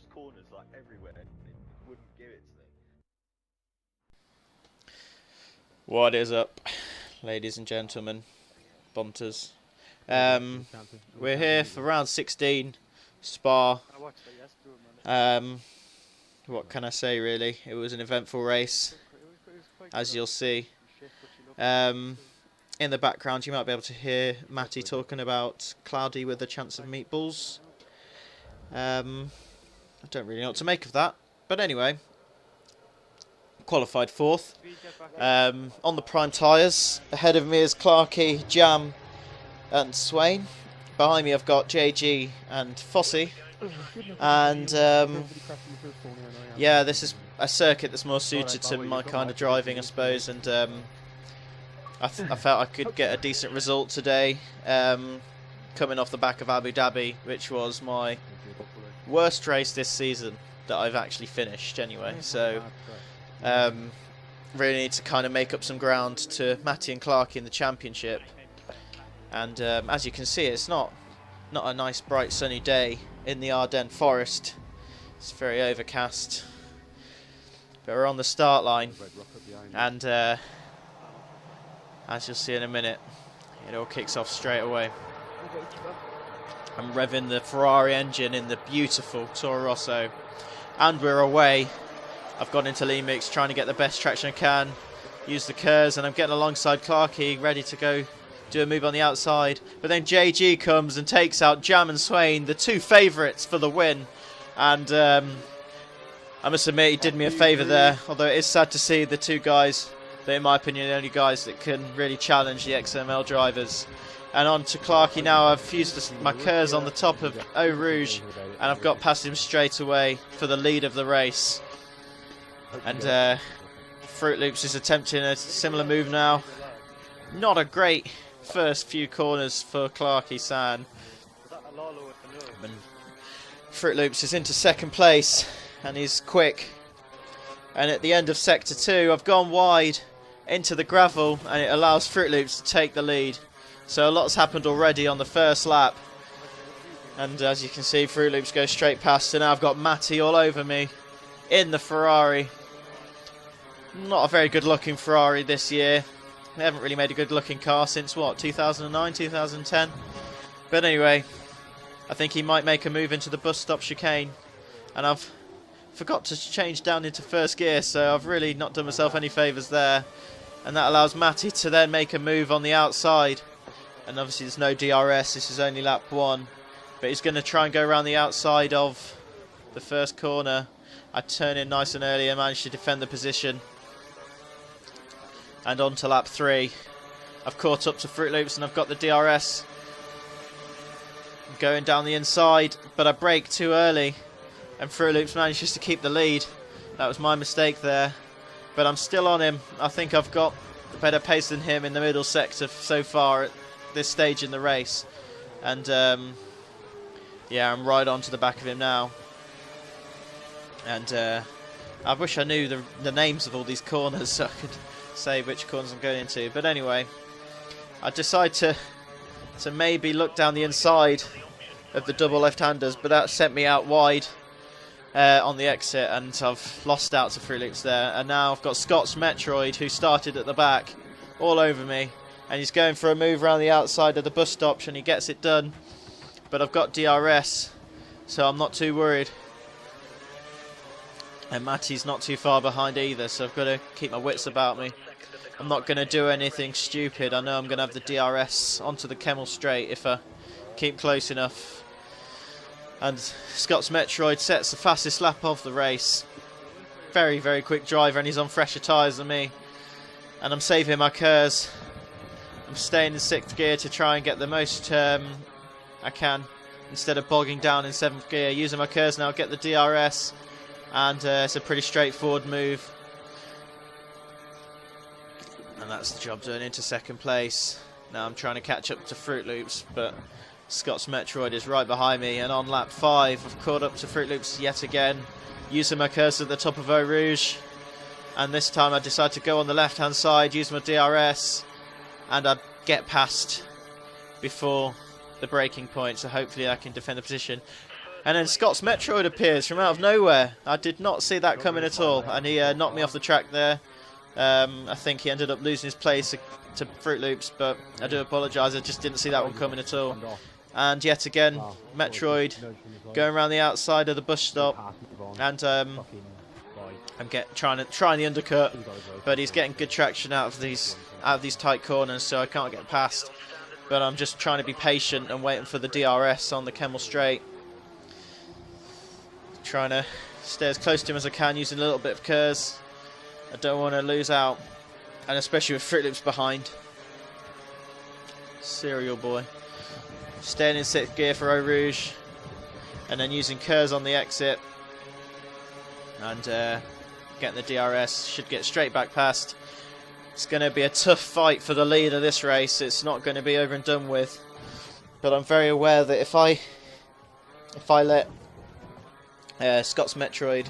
cross corners like everywhere, and it wouldn't give it to me. What is up, ladies and gentlemen, bunters? We're here for round 16, Spa. What can I say really? It was an eventful race, as you'll see. In the background you might be able to hear Matty talking about cloudy with a chance of meatballs. I don't really know what to make of that, but anyway, qualified fourth. On the prime tyres, ahead of me is Clarkey, Jam and Swain. Behind me I've got JG and Fossey. And yeah, this is a circuit that's more suited to my kind of driving, I suppose, and I felt I could get a decent result today, coming off the back of Abu Dhabi, which was my worst race this season that I've actually finished anyway. So really need to kind of make up some ground to Matty and Clark in the championship. And as you can see, it's not a nice bright sunny day in the Ardennes forest. It's very overcast, but we're on the start line, and as you'll see in a minute, it all kicks off straight away. I'm revving the Ferrari engine in the beautiful Toro Rosso, and we're away. I've gone into lean mix trying to get the best traction I can, use the curves, and I'm getting alongside Clarkey, ready to go do a move on the outside. But then JG comes and takes out Jam and Swain, the two favourites for the win. And I must admit, he did me a favour there, although it is sad to see the two guys that, in my opinion, are the only guys that can really challenge the XML drivers. And on to Clarkey now. I've fused my curves on the top of Eau Rouge, and I've got past him straight away for the lead of the race. And Fruit Loops is attempting a similar move now. Not a great first few corners for Clarkey San. And Fruit Loops is into second place, and he's quick. And at the end of sector 2, I've gone wide into the gravel, and it allows Fruit Loops to take the lead. So a lot's happened already on the first lap. And as you can see, Fruit Loops go straight past, and now I've got Matty all over me in the Ferrari. Not a very good looking Ferrari this year. They haven't really made a good looking car since what, 2009, 2010? But anyway, I think he might make a move into the bus stop chicane, and I've forgot to change down into first gear, so I've really not done myself any favours there. And that allows Matty to then make a move on the outside, and obviously there's no DRS, this is only lap 1, but he's going to try and go around the outside of the first corner. I turn in nice and early and managed to defend the position. And on to lap 3. I've caught up to Fruit Loops and I've got the DRS. I'm going down the inside, but I brake too early, and Fruit Loops manages to keep the lead. That was my mistake there, but I'm still on him. I think I've got better pace than him in the middle sector so far at this stage in the race. And yeah, I'm right on to the back of him now. And I wish I knew the names of all these corners so I could say which corners I'm going into. But anyway, I decide to maybe look down the inside of the double left-handers, but that sent me out wide on the exit, and I've lost out to Fruit Loops there. And now I've got Scott's Metroid, who started at the back, all over me, and he's going for a move around the outside of the bus stop, and he gets it done. But I've got DRS, so I'm not too worried. And Matty's not too far behind either, so I've got to keep my wits about me. I'm not going to do anything stupid. I know I'm going to have the DRS onto the Kemmel straight if I keep close enough. And Scott's Metroid sets the fastest lap of the race. Very, very quick driver, and he's on fresher tyres than me. And I'm saving my curves. I'm staying in 6th gear to try and get the most I can, instead of bogging down in 7th gear. Using my curves now, get the DRS. And it's a pretty straightforward move. And that's the job done, into second place. Now I'm trying to catch up to Fruit Loops, but Scott's Metroid is right behind me. And on lap 5, I've caught up to Fruit Loops yet again, using my cursor at the top of Eau Rouge. And this time I decide to go on the left-hand side, use my DRS, and I get past before the braking point, so hopefully I can defend the position. And then Scott's Metroid appears from out of nowhere. I did not see that coming at all, and he knocked me off the track there. I think he ended up losing his place to Fruit Loops, but I do apologise, I just didn't see that one coming at all. And yet again, Metroid going around the outside of the bus stop, and I'm trying the undercut, but he's getting good traction out of these tight corners, so I can't get past. But I'm just trying to be patient and waiting for the DRS on the Kemmel Straight. Trying to stay as close to him as I can, using a little bit of curves. I don't want to lose out, and especially with Fruit Loops behind. Serial boy. Staying in 6th gear for Eau Rouge, and then using curves on the exit, and getting the DRS. Should get straight back past. It's going to be a tough fight for the lead of this race. It's not going to be over and done with, but I'm very aware that if I let Scott's Metroid,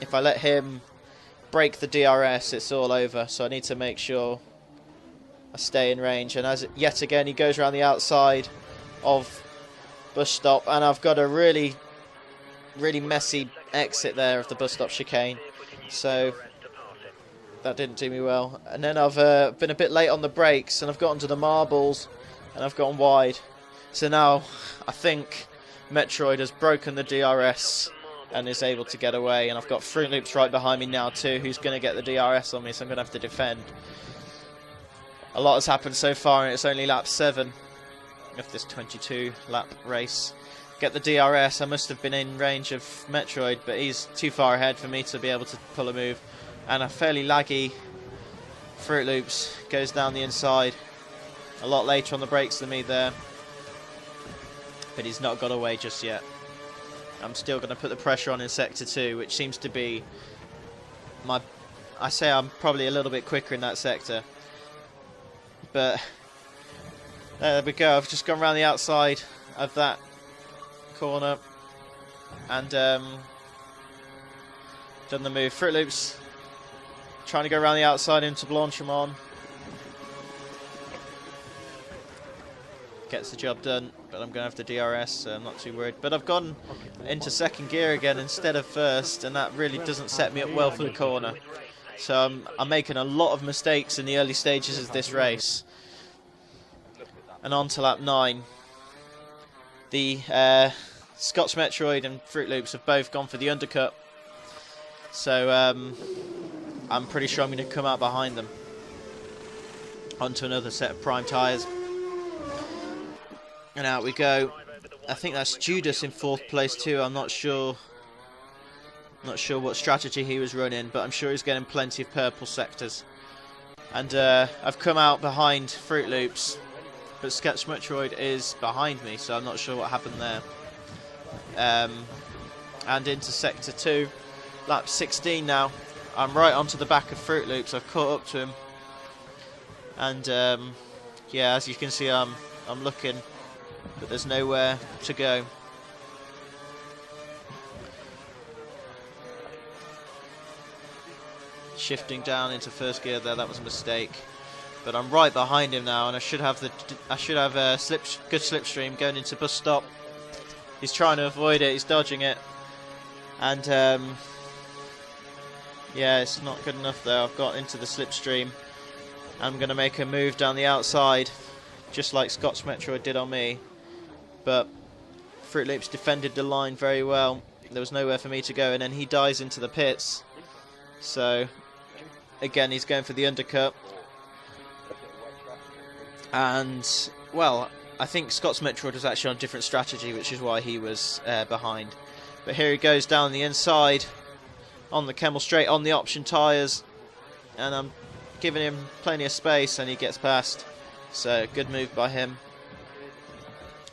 if I let him break the DRS, it's all over. So I need to make sure I stay in range. And as yet again, he goes around the outside of bus stop, and I've got a really messy exit there of the bus stop chicane. So that didn't do me well. And then I've been a bit late on the brakes, and I've gotten to the marbles, and I've gone wide. So now I think Metroid has broken the DRS and is able to get away, and I've got Fruit Loops right behind me now too, who's going to get the DRS on me, so I'm going to have to defend. A lot has happened so far, and it's only lap 7 of this 22 lap race. Get the DRS, I must have been in range of Metroid, but he's too far ahead for me to be able to pull a move. And a fairly laggy Fruit Loops goes down the inside, a lot later on the brakes than me there, but he's not got away just yet. I'm still going to put the pressure on in Sector 2, which seems to be my... I say I'm probably a little bit quicker in that sector. But there we go, I've just gone around the outside of that corner and done the move. Fruit Loops trying to go around the outside into Blanchimont. Gets the job done, but I'm going to have the DRS, so I'm not too worried. But I've gone into 2nd gear again instead of 1st, and that really doesn't set me up well for the corner. So I'm making a lot of mistakes in the early stages of this race. And on to lap 9. The Scott's Metroid and Fruit Loops have both gone for the undercut. So I'm pretty sure I'm going to come out behind them onto another set of prime tyres. And out we go. I think that's Judas in 4th place too. I'm not sure what strategy he was running, but I'm sure he's getting plenty of purple sectors. And I've come out behind Fruit Loops, but Scott's Metroid is behind me, so I'm not sure what happened there. And into Sector 2, lap 16 now. I'm right onto the back of Fruit Loops. I've caught up to him, and yeah, as you can see, I'm looking, but there's nowhere to go. Shifting down into 1st gear there, that was a mistake. But I'm right behind him now, and I should have a good slipstream going into bus stop. He's trying to avoid it, he's dodging it, and yeah, it's not good enough though. I've got into the slipstream. I'm going to make a move down the outside, just like Scott's Metroid did on me. But Fruit Loops defended the line very well. There was nowhere for me to go, and then he dies into the pits. So again, he's going for the undercut. And, well, I think Scott's Metroid was actually on a different strategy, which is why he was behind. But here he goes down the inside on the Kemmel Straight on the option tyres, and I'm giving him plenty of space, and he gets past. So good move by him.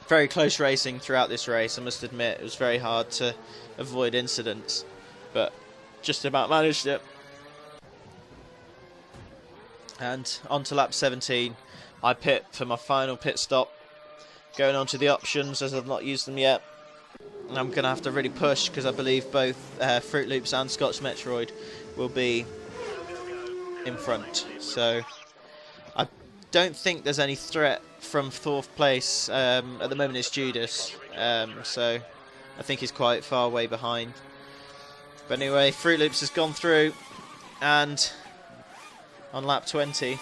Very close racing throughout this race, I must admit. It was very hard to avoid incidents, but just about managed it. And on to lap 17. I pit for my final pit stop, going on to the options as I've not used them yet. And I'm going to have to really push, because I believe both Fruit Loops and Scott's Metroid will be in front. So I don't think there's any threat from 4th place. At the moment it's Judas, so I think he's quite far away behind. But anyway, Fruit Loops has gone through, and on lap 20,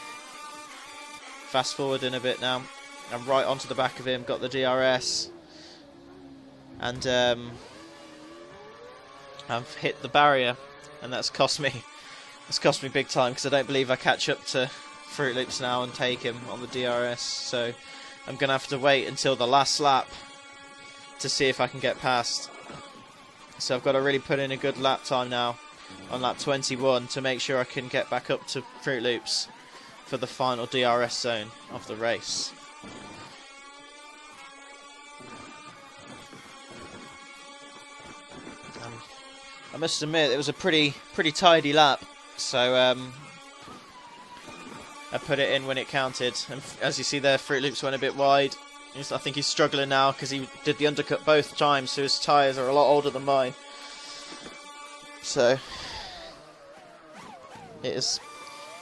fast forward in a bit now, I'm right onto the back of him, got the DRS, and I've hit the barrier, and that's cost me big time, because I don't believe I catch up to Fruit Loops now and take him on the DRS. So I'm gonna have to wait until the last lap to see if I can get past. So I've got to really put in a good lap time now on lap 21 to make sure I can get back up to Fruit Loops for the final DRS zone of the race. I must admit it was a pretty tidy lap, so I put it in when it counted, and as you see there, Fruit Loops went a bit wide. I think he's struggling now because he did the undercut both times, so his tyres are a lot older than mine. So he's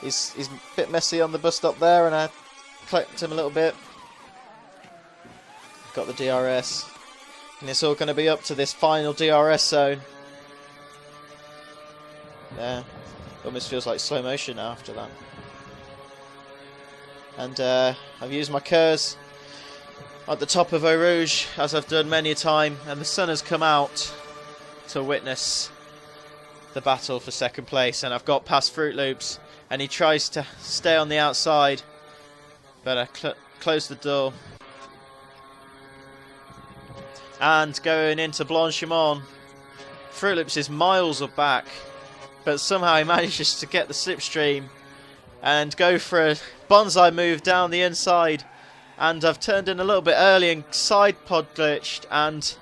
a bit messy on the bus stop there, and I clipped him a little bit. Got the DRS, and it's all going to be up to this final DRS zone. Yeah, almost feels like slow motion now after that. And I've used my KERS at the top of Eau Rouge, as I've done many a time, and the sun has come out to witness the battle for 2nd place, and I've got past Fruit Loops, and he tries to stay on the outside, but I close the door. And going into Blanchimont, Fruit Loops is miles back, but somehow he manages to get the slipstream and go for a bonsai move down the inside, and I've turned in a little bit early and side pod glitched, and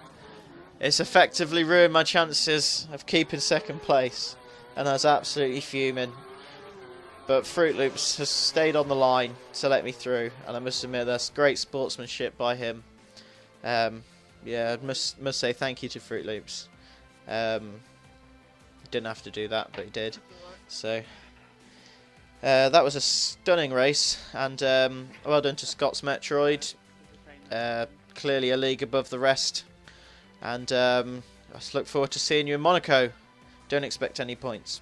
it's effectively ruined my chances of keeping 2nd place, and I was absolutely fuming. But Fruit Loops has stayed on the line to let me through, and I must admit that's great sportsmanship by him. Yeah, I must say thank you to Fruit Loops. He didn't have to do that, but he did. So that was a stunning race, and well done to Scott's Metroid. Clearly a league above the rest, and I just look forward to seeing you in Monaco. Don't expect any points.